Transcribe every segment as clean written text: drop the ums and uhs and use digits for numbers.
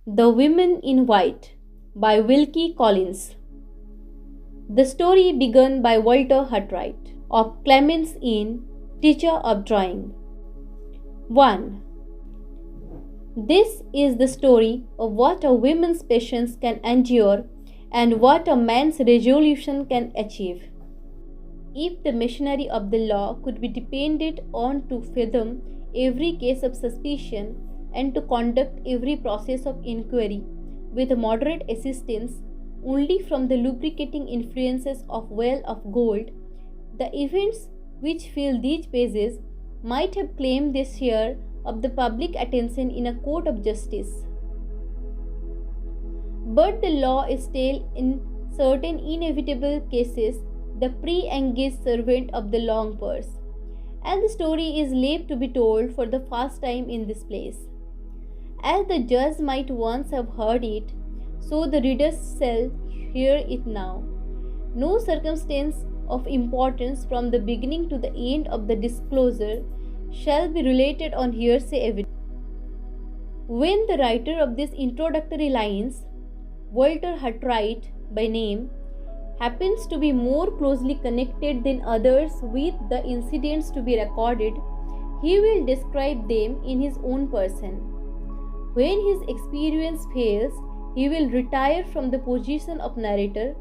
The Women in White by Wilkie Collins. The story begun by Walter Hartwright of Clements Inn, teacher of drawing. 1. This is the story of what a woman's patience can endure and what a man's resolution can achieve. If the machinery of the law could be depended on to fathom every case of suspicion and to conduct every process of inquiry with moderate assistance only from the lubricating influences of well of gold, the events which fill these pages might have claimed their share of the public attention in a court of justice. But the law is still, in certain inevitable cases, the pre-engaged servant of the long purse, and the story is left to be told for the first time in this place. As the judge might once have heard it, so the readers shall hear it now. No circumstance of importance from the beginning to the end of the disclosure shall be related on hearsay evidence. When the writer of these introductory lines, Walter Hartwright by name, happens to be more closely connected than others with the incidents to be recorded, he will describe them in his own person. When his experience fails, he will retire from the position of narrator,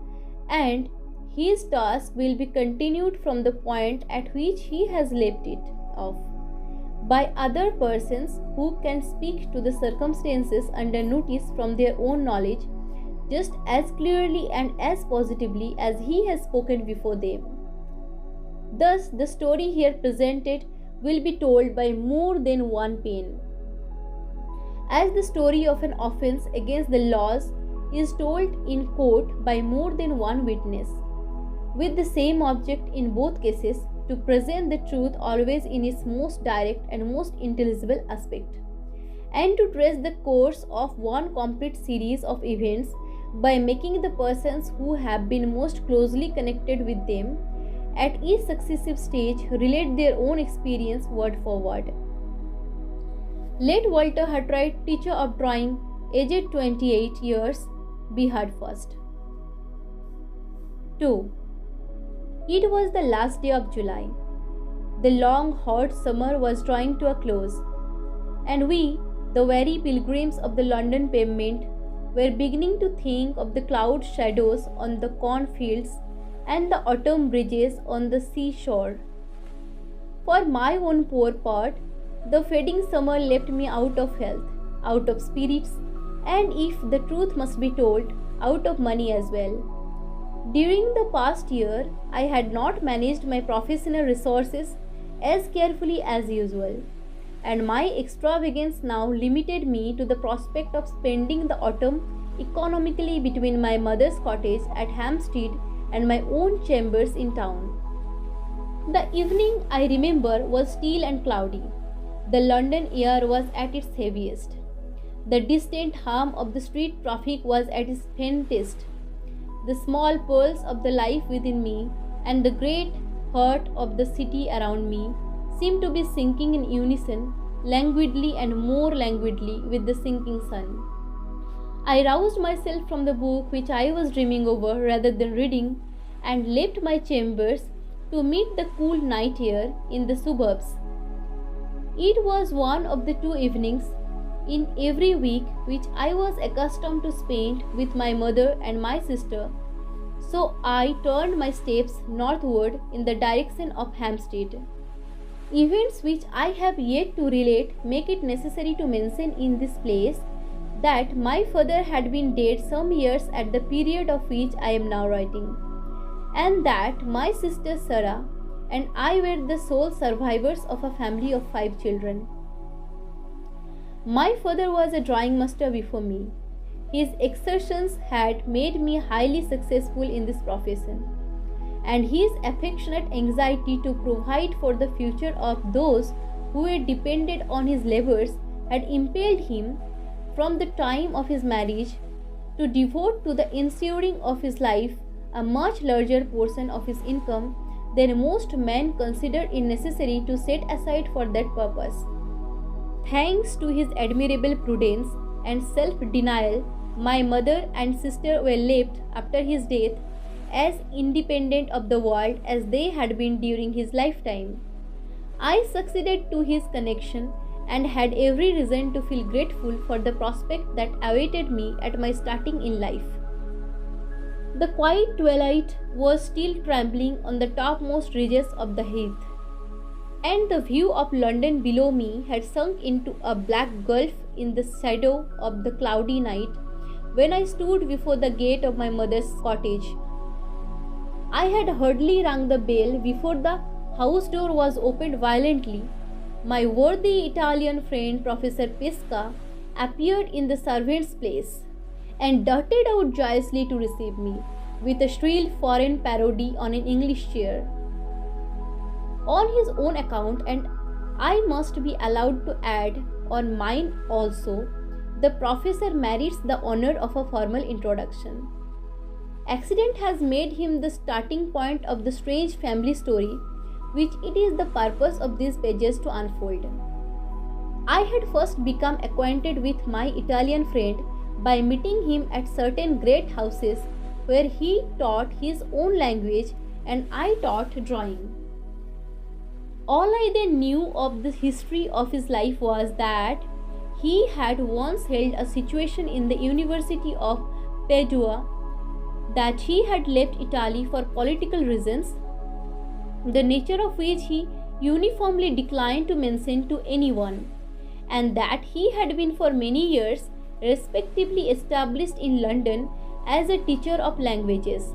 and his task will be continued from the point at which he has left it off, by other persons who can speak to the circumstances under notice from their own knowledge just as clearly and as positively as he has spoken before them. Thus, the story here presented will be told by more than one pen. As the story of an offense against the laws is told in court by more than one witness, with the same object in both cases, to present the truth always in its most direct and most intelligible aspect, and to trace the course of one complete series of events by making the persons who have been most closely connected with them at each successive stage relate their own experience word for word. Let Walter Hartwright, teacher of drawing, aged 28 years, be heard first. 2. It was the last day of July. The long hot summer was drawing to a close, and we, the weary pilgrims of the London pavement, were beginning to think of the cloud shadows on the cornfields and the autumn breezes on the seashore. For my own poor part, the fading summer left me out of health, out of spirits, and if the truth must be told, out of money as well. During the past year, I had not managed my professional resources as carefully as usual, and my extravagance now limited me to the prospect of spending the autumn economically between my mother's cottage at Hampstead and my own chambers in town. The evening, I remember, was still and cloudy. The London air was at its heaviest. The distant hum of the street traffic was at its faintest. The small pulse of the life within me and the great heart of the city around me seemed to be sinking in unison, languidly and more languidly, with the sinking sun. I roused myself from the book which I was dreaming over rather than reading, and left my chambers to meet the cool night air in the suburbs. It was one of the 2 evenings in every week which I was accustomed to spend with my mother and my sister, so I turned my steps northward in the direction of Hampstead. Events which I have yet to relate make it necessary to mention in this place that my father had been dead some years at the period of which I am now writing, and that my sister Sarah and I were the sole survivors of a family of 5 children. My father was a drawing master before me. His exertions had made me highly successful in this profession, and his affectionate anxiety to provide for the future of those who were dependent on his labors had impelled him, from the time of his marriage, to devote to the ensuring of his life a much larger portion of his income than most men considered it necessary to set aside for that purpose. Thanks to his admirable prudence, and self-denial, my mother and sister were left after his death as independent of the world as they had been during his lifetime. I succeeded to his connection and had every reason to feel grateful for the prospect that awaited me at my starting in life. The quiet twilight was still trembling on the topmost ridges of the heath, and the view of London below me had sunk into a black gulf in the shadow of the cloudy night when I stood before the gate of my mother's cottage. I had hardly rung the bell before the house door was opened violently. My worthy Italian friend Professor Pesca appeared in the servant's place and darted out joyously to receive me, with a shrill foreign parody on an English chair. On his own account, and I must be allowed to add on mine also, the professor merits the honor of a formal introduction. Accident has made him the starting point of the strange family story which it is the purpose of these pages to unfold. I had first become acquainted with my Italian friend by meeting him at certain great houses where he taught his own language and I taught drawing. All I then knew of the history of his life was that he had once held a situation in the University of Padua, that he had left Italy for political reasons, the nature of which he uniformly declined to mention to anyone, and that he had been for many years respectably established in London as a teacher of languages.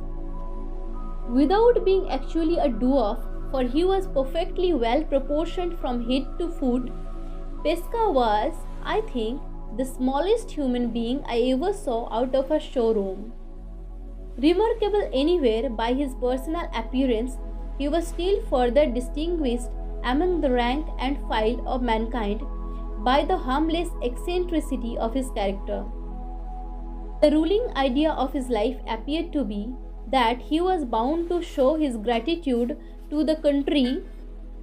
Without being actually a dwarf, for he was perfectly well proportioned from head to foot, Pesca was, I think, the smallest human being I ever saw out of a showroom. Remarkable anywhere by his personal appearance, he was still further distinguished among the rank and file of mankind by the harmless eccentricity of his character. The ruling idea of his life appeared to be that he was bound to show his gratitude to the country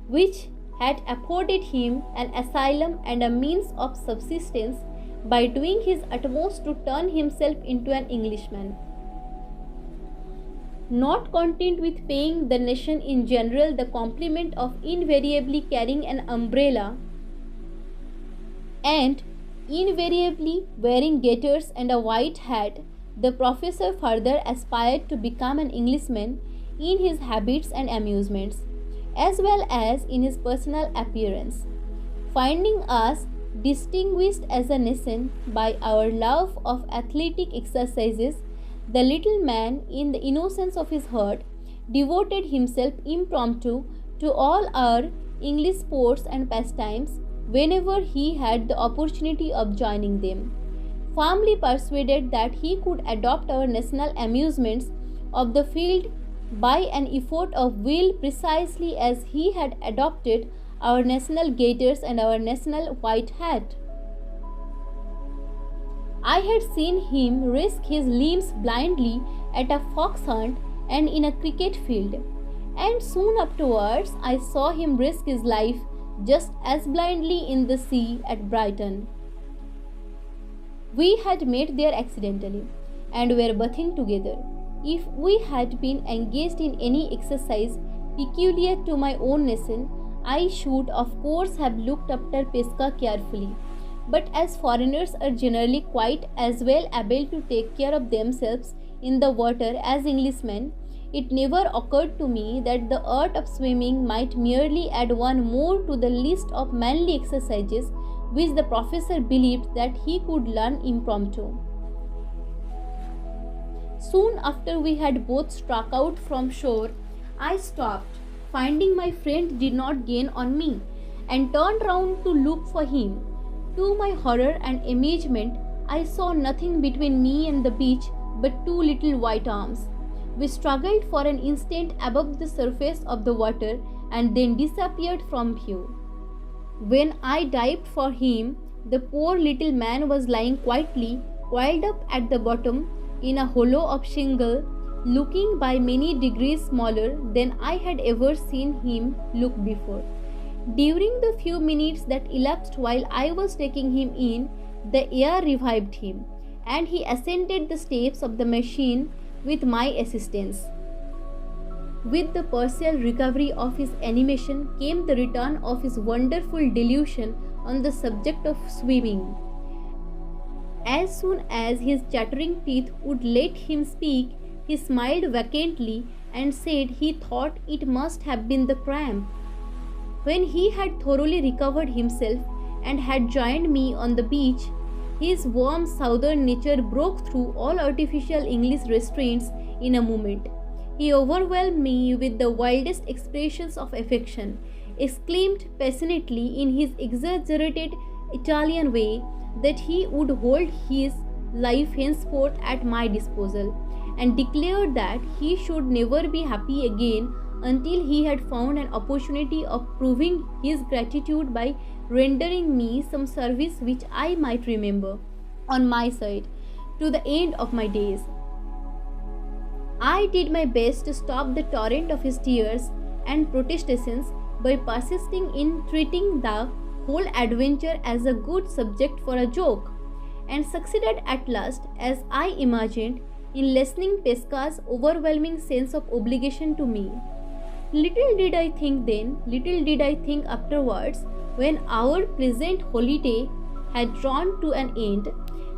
which had afforded him an asylum and a means of subsistence by doing his utmost to turn himself into an Englishman. Not content with paying the nation in general the compliment of invariably carrying an umbrella and invariably wearing gaiters and a white hat, the professor further aspired to become an Englishman in his habits and amusements, as well as in his personal appearance. Finding us distinguished as a nation by our love of athletic exercises, the little man, in the innocence of his heart, devoted himself impromptu to all our English sports and pastimes whenever he had the opportunity of joining them, firmly persuaded that he could adopt our national amusements of the field by an effort of will precisely as he had adopted our national gaiters and our national white hat. I had seen him risk his limbs blindly at a fox hunt and in a cricket field, and soon afterwards I saw him risk his life just as blindly in the sea at Brighton. We had met there accidentally and were bathing together. If we had been engaged in any exercise peculiar to my own nation, I should of course have looked after Pesca carefully. But as foreigners are generally quite as well able to take care of themselves in the water as Englishmen, it never occurred to me that the art of swimming might merely add one more to the list of manly exercises which the professor believed that he could learn impromptu. Soon after we had both struck out from shore, I stopped, finding my friend did not gain on me, and turned round to look for him. To my horror and amazement, I saw nothing between me and the beach but two little white arms, which struggled for an instant above the surface of the water and then disappeared from view. When I dived for him, the poor little man was lying quietly coiled up at the bottom in a hollow of shingle, looking by many degrees smaller than I had ever seen him look before. During the few minutes that elapsed while I was taking him in, The air revived him, and he ascended the steps of the machine with my assistance. With the partial recovery of his animation came the return of his wonderful delusion on the subject of swimming. As soon as his chattering teeth would let him speak, he smiled vacantly and said he thought it must have been the cramp. When he had thoroughly recovered himself and had joined me on the beach, his warm southern nature broke through all artificial English restraints in a moment. He overwhelmed me with the wildest expressions of affection, exclaimed passionately in his exaggerated Italian way that he would hold his life henceforth at my disposal, and declared that he should never be happy again until he had found an opportunity of proving his gratitude by rendering me some service which I might remember, on my side, to the end of my days. I did my best to stop the torrent of his tears and protestations by persisting in treating the whole adventure as a good subject for a joke, and succeeded at last, as I imagined, in lessening Pesca's overwhelming sense of obligation to me. Little did I think then, little did I think afterwards, when our pleasant holiday had drawn to an end,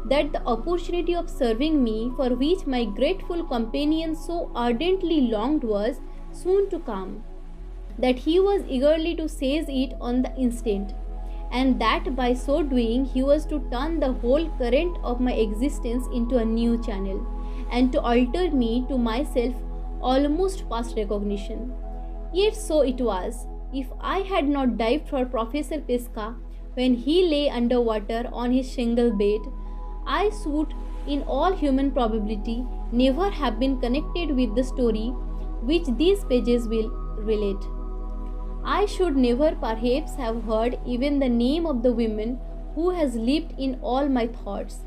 that the opportunity of serving me, for which my grateful companion so ardently longed, was soon to come, that he was eagerly to seize it on the instant, and that by so doing he was to turn the whole current of my existence into a new channel, and to alter me to myself almost past recognition. Yet so it was. If I had not dived for Professor Pesca when he lay under water on his shingle bed, I should, in all human probability, never have been connected with the story which these pages will relate. I should never perhaps have heard even the name of the woman who has lived in all my thoughts,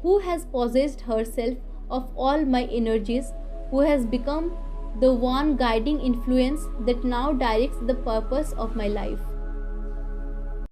who has possessed herself of all my energies, who has become the one guiding influence that now directs the purpose of my life.